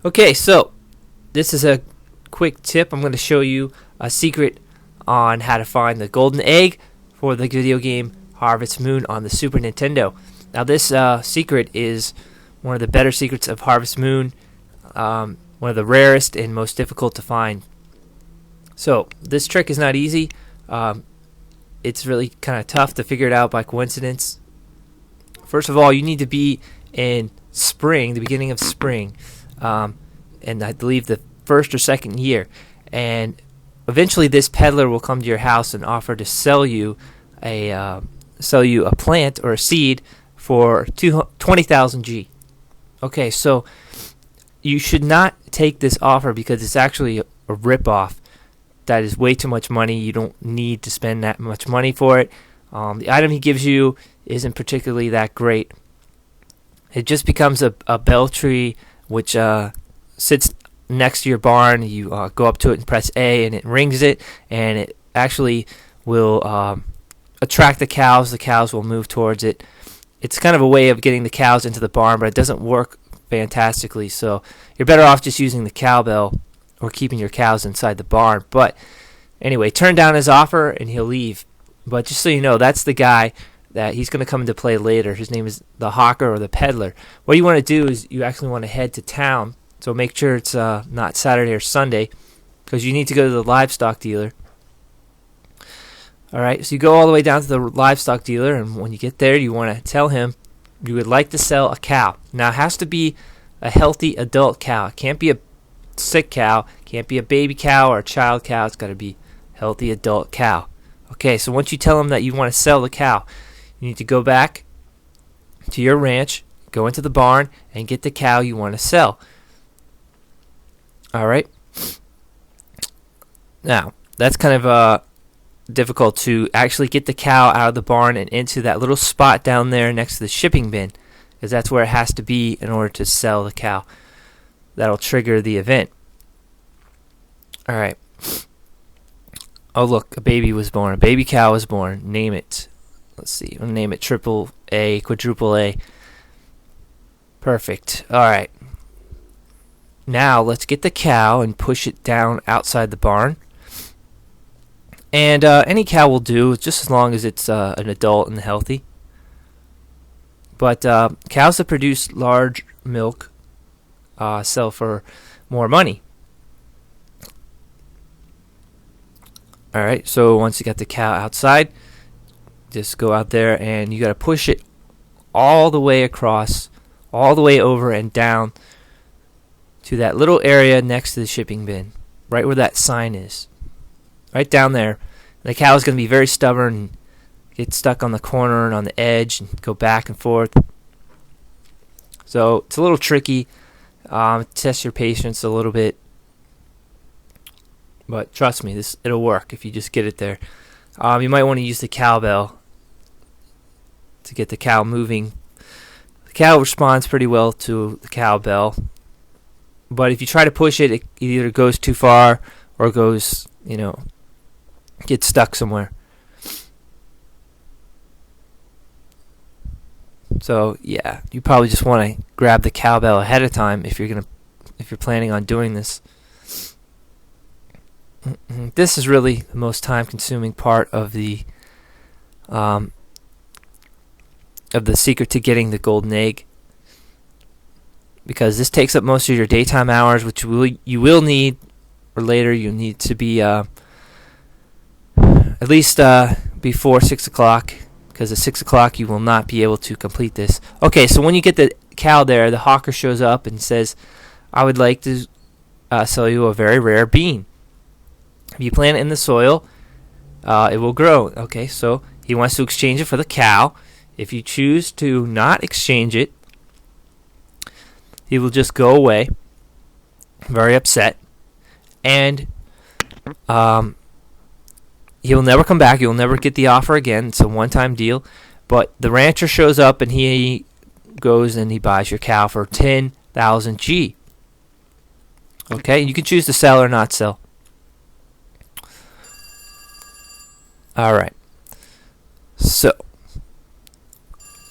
Okay, so this is a quick tip. I'm going to show you a secret on how to find the golden egg for the video game Harvest Moon on the Super Nintendo. Now, this secret is one of the better secrets of Harvest Moon, one of the rarest and most difficult to find. So, this trick is not easy. It's really kind of tough to figure it out by coincidence. First of all, you need to be in spring, the beginning of spring, and I believe the first or second year. And eventually, this peddler will come to your house and offer to sell you a plant or a seed for 20,000 G. Okay, so you should not take this offer because it's actually a rip-off. That is way too much money. You don't need to spend that much money for it. The item he gives you isn't particularly that great. It just becomes a bell tree which sits next to your barn. You go up to it and press A, and it rings it, and it actually will attract the cows. The cows will move towards it. It's kind of a way of getting the cows into the barn, but it doesn't work fantastically. So you're better off just using the cowbell or keeping your cows inside the barn. But anyway, turn down his offer and he'll leave. But just so you know, that's the guy that he's going to come into play later. His name is the hawker or the peddler. What you want to do is you actually want to head to town. So make sure it's not Saturday or Sunday, because you need to go to the livestock dealer. Alright, so you go all the way down to the livestock dealer, and when you get there, you want to tell him you would like to sell a cow. Now, it has to be a healthy adult cow. It can't be a sick cow. It can't be a baby cow or a child cow. It's got to be a healthy adult cow. Okay, so once you tell him that you want to sell the cow, you need to go back to your ranch, go into the barn, and get the cow you want to sell. Alright. Now, that's kind of difficult to actually get the cow out of the barn and into that little spot down there next to the shipping bin, because that's where it has to be in order to sell the cow. That'll trigger the event. Alright. Oh, look, a baby was born. A baby cow was born. Name it. Let's see. We'll name it Triple A, Quadruple A. Perfect. Alright. Now, let's get the cow and push it down outside the barn. And any cow will do, just as long as it's an adult and healthy. But cows that produce large milk sell for more money. Alright, so once you got the cow outside, just go out there and you got to push it all the way across, all the way over and down to that little area next to the shipping bin, right where that sign is. Right down there. The cow is going to be very stubborn and get stuck on the corner and on the edge and go back and forth. So it's a little tricky. Test your patience a little bit. But trust me, it'll work if you just get it there. You might want to use the cowbell to get the cow moving. The cow responds pretty well to the cowbell. But if you try to push it, it either goes too far or goes, gets stuck somewhere. So yeah, you probably just want to grab the cowbell ahead of time if you're planning on doing this. This is really the most time-consuming part of the secret to getting the golden egg, because this takes up most of your daytime hours, which you will need, or later you need to be at least before 6 o'clock, because at 6 o'clock you will not be able to complete this. Okay, so when you get the cow there, the hawker shows up and says, I would like to sell you a very rare bean. If you plant it in the soil, it will grow. Okay, so he wants to exchange it for the cow. If you choose to not exchange it, he will just go away, very upset, and he'll never come back. You'll never get the offer again. It's a one-time deal. But the rancher shows up, and he goes and he buys your cow for 10,000 G. Okay, you can choose to sell or not sell. Alright. So,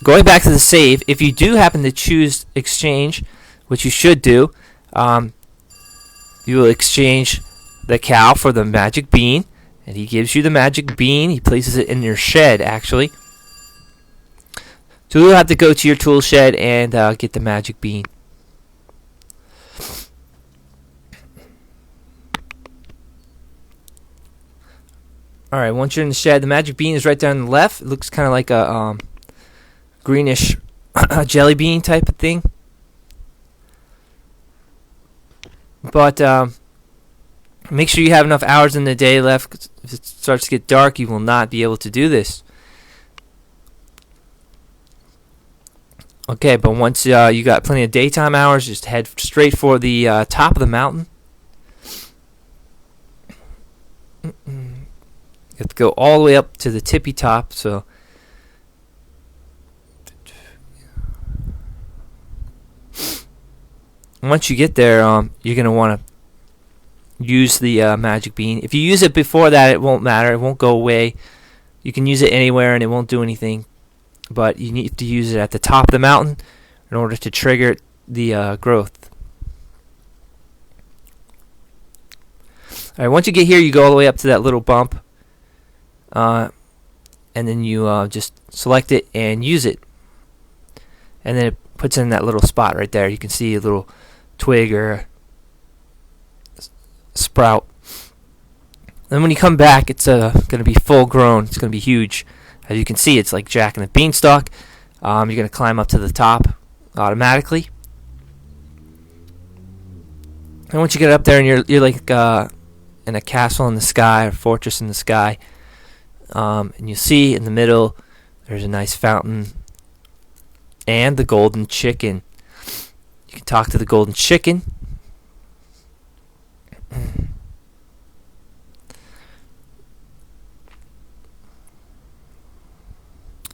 going back to the save, if you do happen to choose exchange, which you should do, You will exchange the cow for the magic bean, and he gives you the magic bean. He places it in your shed, actually. So you'll have to go to your tool shed and get the magic bean. Alright, once you're in the shed, the magic bean is right down on the left. It looks kind of like a greenish jelly bean type of thing. But make sure you have enough hours in the day left, 'cause if it starts to get dark, you will not be able to do this. Okay, but once you got plenty of daytime hours, just head straight for the top of the mountain. You have to go all the way up to the tippy top. So once you get there, you're going to want to use the magic bean. If you use it before that, it won't matter. It won't go away. You can use it anywhere and it won't do anything. But you need to use it at the top of the mountain in order to trigger the growth. Alright, once you get here, you go all the way up to that little bump. And then you just select it and use it. And then it puts in that little spot right there. You can see a little twig or sprout. Then when you come back, it's going to be full grown. It's going to be huge. As you can see, it's like Jack and the Beanstalk. You're going to climb up to the top automatically. And once you get up there, and you're like in a castle in the sky, or fortress in the sky, and you see in the middle there's a nice fountain and the golden chicken. You can talk to the golden chicken.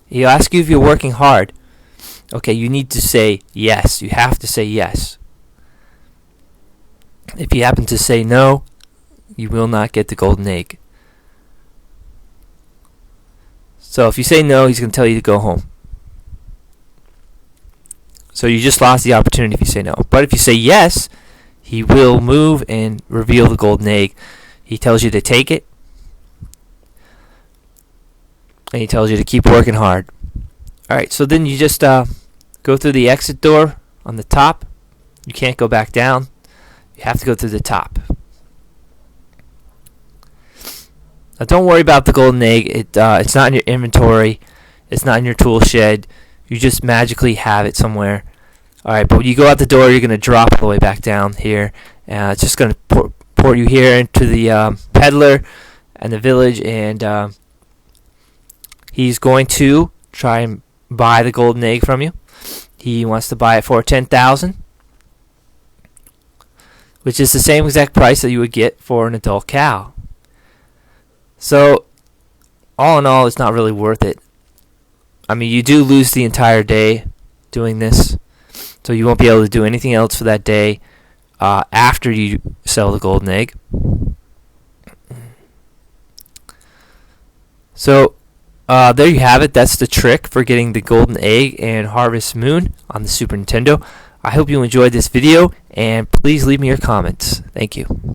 He'll ask you if you're working hard. Okay, you need to say yes. You have to say yes. If you happen to say no, you will not get the golden egg. So if you say no, he's going to tell you to go home. So you just lost the opportunity if you say no. But if you say yes, he will move and reveal the golden egg. He tells you to take it. And he tells you to keep working hard. Alright, so then you just go through the exit door on the top. You can't go back down. You have to go through the top. Now don't worry about the golden egg. It's not in your inventory. It's not in your tool shed. You just magically have it somewhere. Alright, but when you go out the door, you're going to drop all the way back down here. It's just going to port you here into the peddler and the village, and he's going to try and buy the golden egg from you. He wants to buy it for 10,000, which is the same exact price that you would get for an adult cow. So, all in all, it's not really worth it. I mean, you do lose the entire day doing this, so you won't be able to do anything else for that day after you sell the golden egg. So, there you have it. That's the trick for getting the golden egg and Harvest Moon on the Super Nintendo. I hope you enjoyed this video, and please leave me your comments. Thank you.